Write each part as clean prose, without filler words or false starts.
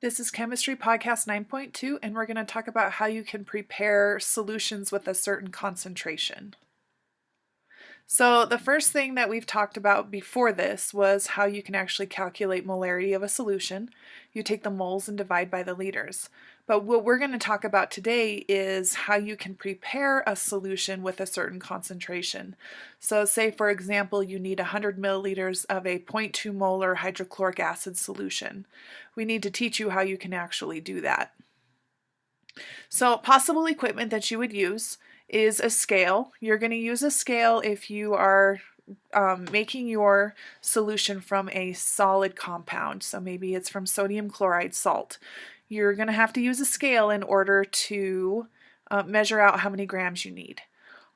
This is Chemistry Podcast 9.2, and we're going to talk about how you can prepare solutions with a certain concentration. So the first thing that we've talked about before this was how you can actually calculate molarity of a solution. You take the moles and divide by the liters. But what we're going to talk about today is how you can prepare a solution with a certain concentration. So say, for example, you need 100 milliliters of a 0.2 molar hydrochloric acid solution. We need to teach you how you can actually do that. So possible equipment that you would use is a scale. You're going to use a scale if you are making your solution from a solid compound. So maybe it's from sodium chloride salt. You're going to have to use a scale in order to measure out how many grams you need.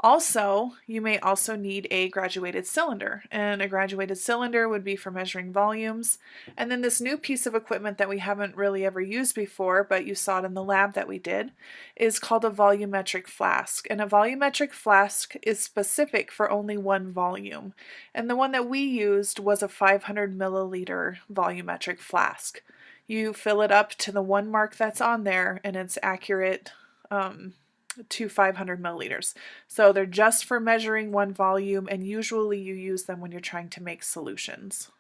Also, you may also need a graduated cylinder, and a graduated cylinder would be for measuring volumes. And then this new piece of equipment that we haven't really ever used before, but you saw it in the lab that we did, is called a volumetric flask. And a volumetric flask is specific for only one volume. And the one that we used was a 500 milliliter volumetric flask. You fill it up to the one mark that's on there, and it's accurate to 500 milliliters. So they're just for measuring one volume, and usually you use them when you're trying to make solutions.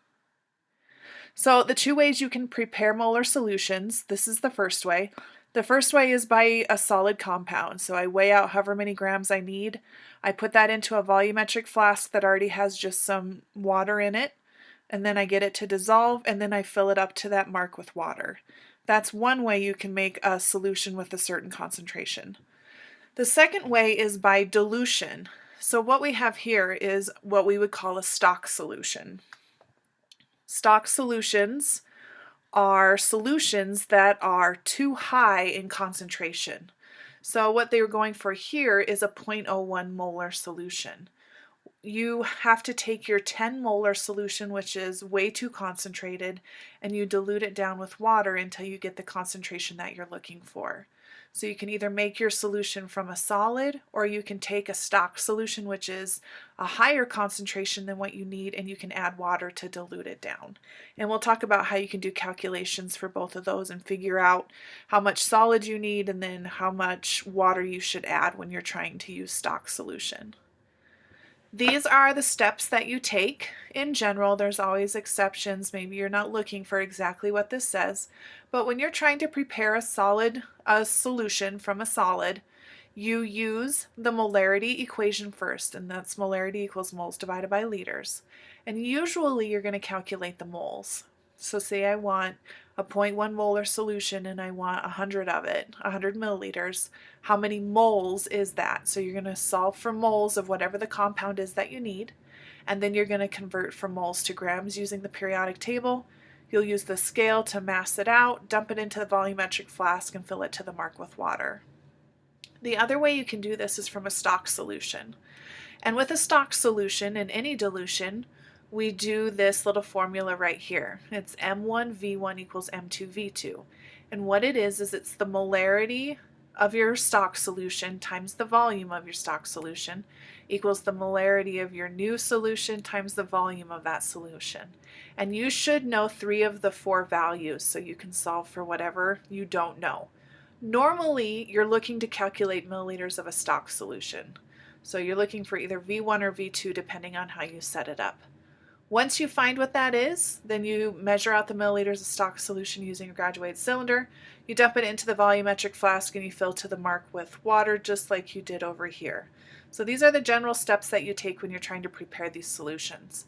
So the two ways you can prepare molar solutions, this is the first way. The first way is by a solid compound. So I weigh out however many grams I need. I put that into a volumetric flask that already has just some water in it, and then I get it to dissolve, and then I fill it up to that mark with water. That's one way you can make a solution with a certain concentration. The second way is by dilution. So what we have here is what we would call a stock solution. Stock solutions are solutions that are too high in concentration. So what they were going for here is a 0.01 molar solution. You have to take your 10 molar solution, which is way too concentrated, and you dilute it down with water until you get the concentration that you're looking for. So you can either make your solution from a solid, or you can take a stock solution, which is a higher concentration than what you need, and you can add water to dilute it down. And we'll talk about how you can do calculations for both of those and figure out how much solid you need and then how much water you should add when you're trying to use stock solution. These are the steps that you take. In general, there's always exceptions. Maybe you're not looking for exactly what this says, but when you're trying to prepare a solution from a solid, you use the molarity equation first, and that's molarity equals moles divided by liters. And usually you're going to calculate the moles. So say I want a 0.1 molar solution and I want 100 of it, 100 milliliters. How many moles is that? So you're going to solve for moles of whatever the compound is that you need, and then you're going to convert from moles to grams using the periodic table. You'll use the scale to mass it out, dump it into the volumetric flask, and fill it to the mark with water. The other way you can do this is from a stock solution. And with a stock solution in any dilution, we do this little formula right here. It's M1V1 equals M2V2. And what it is it's the molarity of your stock solution times the volume of your stock solution equals the molarity of your new solution times the volume of that solution. And you should know 3 of the 4 values so you can solve for whatever you don't know. Normally, you're looking to calculate milliliters of a stock solution. So you're looking for either V1 or V2 depending on how you set it up. Once you find what that is, then you measure out the milliliters of stock solution using a graduated cylinder. You dump it into the volumetric flask and you fill to the mark with water just like you did over here. So these are the general steps that you take when you're trying to prepare these solutions.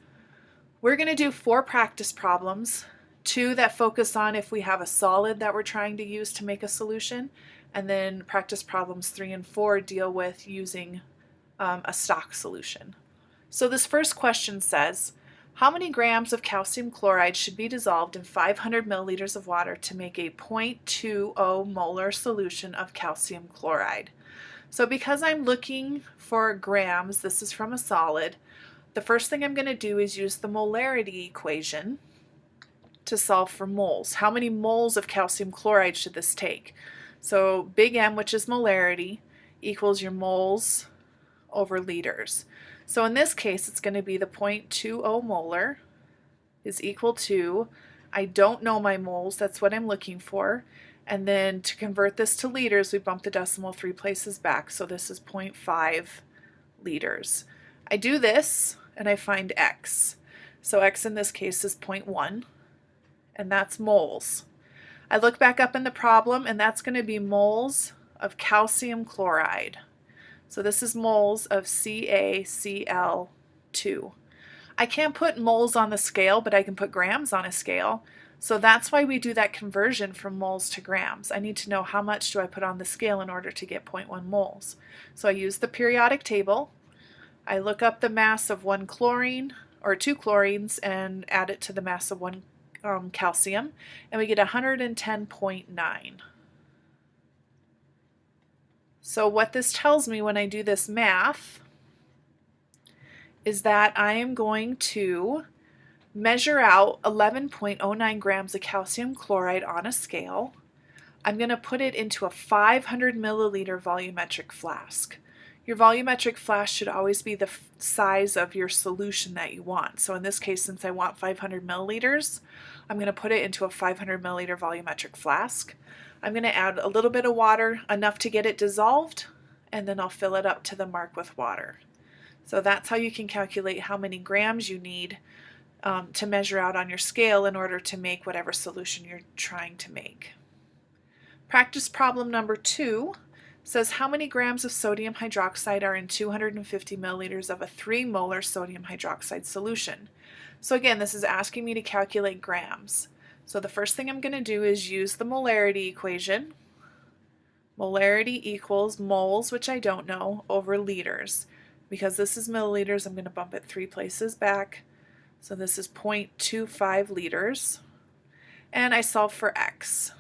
We're going to do 4 practice problems, 2 that focus on if we have a solid that we're trying to use to make a solution, and then practice problems 3 and 4 deal with using a stock solution. So this first question says, how many grams of calcium chloride should be dissolved in 500 milliliters of water to make a 0.20 molar solution of calcium chloride? So because I'm looking for grams, this is from a solid, the first thing I'm going to do is use the molarity equation to solve for moles. How many moles of calcium chloride should this take? So big M, which is molarity, equals your moles over liters. So in this case, it's going to be the 0.20 molar is equal to I don't know my moles, that's what I'm looking for. And then to convert this to liters, we bump the decimal 3 places back, so this is 0.5 liters. I do this and I find X. So X in this case is 0.1, and that's moles. I look back up in the problem, and that's going to be moles of calcium chloride. So this is moles of CaCl2. I can't put moles on the scale, but I can put grams on a scale. So that's why we do that conversion from moles to grams. I need to know how much do I put on the scale in order to get 0.1 moles. So I use the periodic table. I look up the mass of 1 chlorine or 2 chlorines and add it to the mass of 1 calcium, and we get 110.9. So what this tells me when I do this math is that I am going to measure out 11.09 grams of calcium chloride on a scale. I'm going to put it into a 500 milliliter volumetric flask. Your volumetric flask should always be the size of your solution that you want. So in this case, since I want 500 milliliters, I'm going to put it into a 500 milliliter volumetric flask. I'm going to add a little bit of water, enough to get it dissolved, and then I'll fill it up to the mark with water. So that's how you can calculate how many grams you need to measure out on your scale in order to make whatever solution you're trying to make. Practice problem number 2 says how many grams of sodium hydroxide are in 250 milliliters of a 3 molar sodium hydroxide solution. So again, this is asking me to calculate grams. So the first thing I'm going to do is use the molarity equation. Molarity equals moles, which I don't know, over liters. Because this is milliliters, I'm going to bump it 3 places back. So this is 0.25 liters. And I solve for X.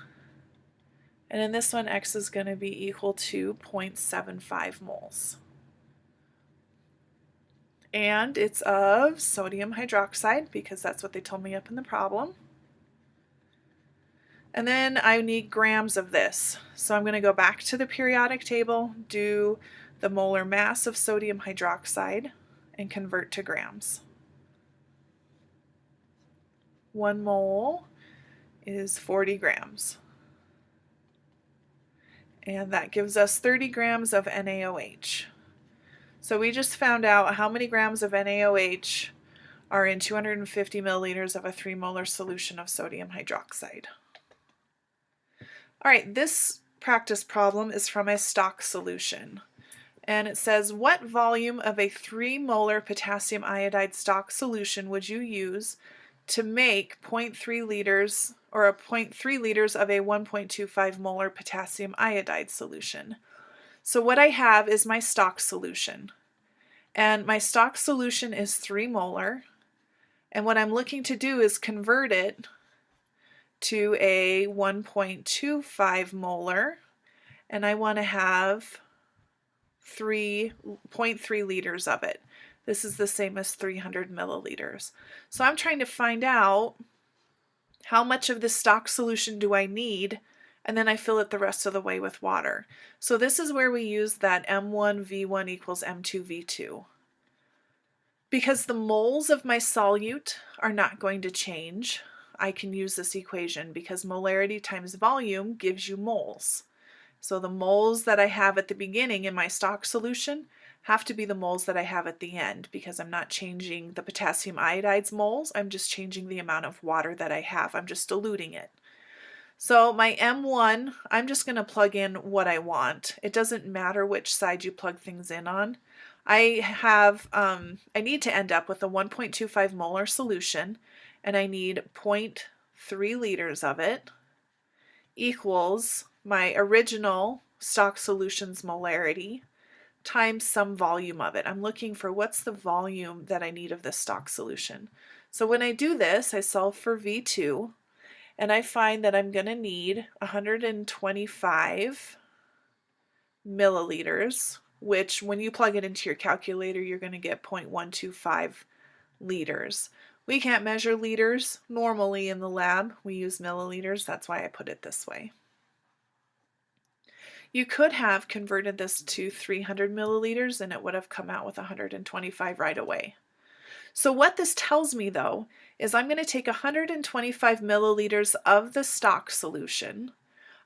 And in this one, X is going to be equal to 0.75 moles. And it's of sodium hydroxide, because that's what they told me up in the problem. And then I need grams of this. So I'm going to go back to the periodic table, do the molar mass of sodium hydroxide, and convert to grams. 1 mole is 40 grams. And that gives us 30 grams of NaOH. So we just found out how many grams of NaOH are in 250 milliliters of a 3 molar solution of sodium hydroxide. All right, this practice problem is from a stock solution. And it says, what volume of a 3 molar potassium iodide stock solution would you use to make 0.3 liters or a 0.3 liters of a 1.25 molar potassium iodide solution? So what I have is my stock solution. And my stock solution is 3 molar. And what I'm looking to do is convert it to a 1.25 molar. And I want to have 0.3 liters of it. This is the same as 300 milliliters. So I'm trying to find out how much of this stock solution do I need, and then I fill it the rest of the way with water. So this is where we use that M1V1 equals M2V2. Because the moles of my solute are not going to change, I can use this equation because molarity times volume gives you moles. So the moles that I have at the beginning in my stock solution have to be the moles that I have at the end, because I'm not changing the potassium iodide's moles, I'm just changing the amount of water that I have. I'm just diluting it. So my M1, I'm just going to plug in what I want. It doesn't matter which side you plug things in on. I need to end up with a 1.25 molar solution, and I need 0.3 liters of it equals my original stock solution's molarity times some volume of it. I'm looking for what's the volume that I need of this stock solution. So when I do this, I solve for V2, and I find that I'm going to need 125 milliliters, which when you plug it into your calculator, you're going to get 0.125 liters. We can't measure liters normally in the lab. We use milliliters. That's why I put it this way. You could have converted this to 300 milliliters and it would have come out with 125 right away. So what this tells me though, is I'm going to take 125 milliliters of the stock solution.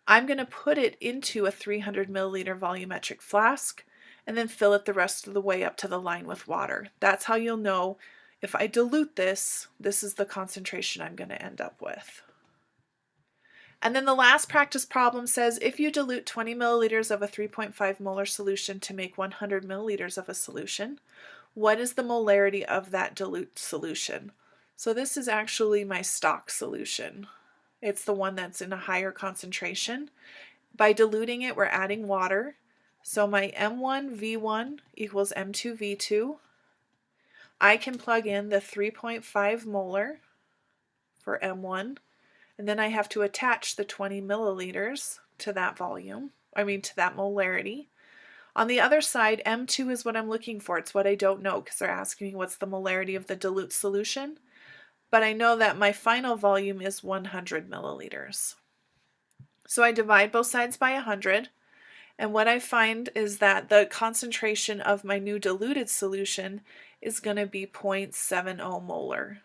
I'm going to put it into a 300 milliliter volumetric flask and then fill it the rest of the way up to the line with water. That's how you'll know if I dilute this, this is the concentration I'm going to end up with. And then the last practice problem says if you dilute 20 milliliters of a 3.5 molar solution to make 100 milliliters of a solution, what is the molarity of that dilute solution? So this is actually my stock solution. It's the one that's in a higher concentration. By diluting it, we're adding water. So my M1V1 equals M2V2. I can plug in the 3.5 molar for M1, and then I have to attach the 20 milliliters to that volume, to that molarity. On the other side, M2 is what I'm looking for. It's what I don't know because they're asking me what's the molarity of the dilute solution. But I know that my final volume is 100 milliliters. So I divide both sides by 100, and what I find is that the concentration of my new diluted solution is going to be 0.70 molar.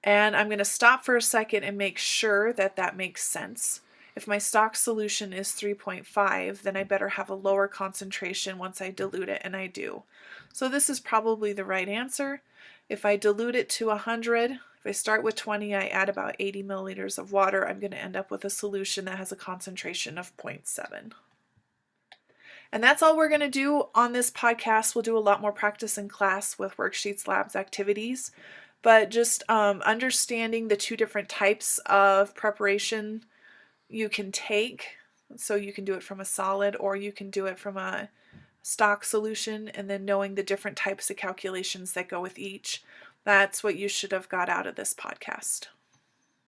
And I'm going to stop for a second and make sure that that makes sense. If my stock solution is 3.5, then I better have a lower concentration once I dilute it, and I do. So this is probably the right answer. If I dilute it to 100, if I start with 20, I add about 80 milliliters of water, I'm going to end up with a solution that has a concentration of 0.7. And that's all we're going to do on this podcast. We'll do a lot more practice in class with worksheets, labs, activities, but just understanding the two different types of preparation you can take. So you can do it from a solid or you can do it from a stock solution, and then knowing the different types of calculations that go with each. That's what you should have got out of this podcast.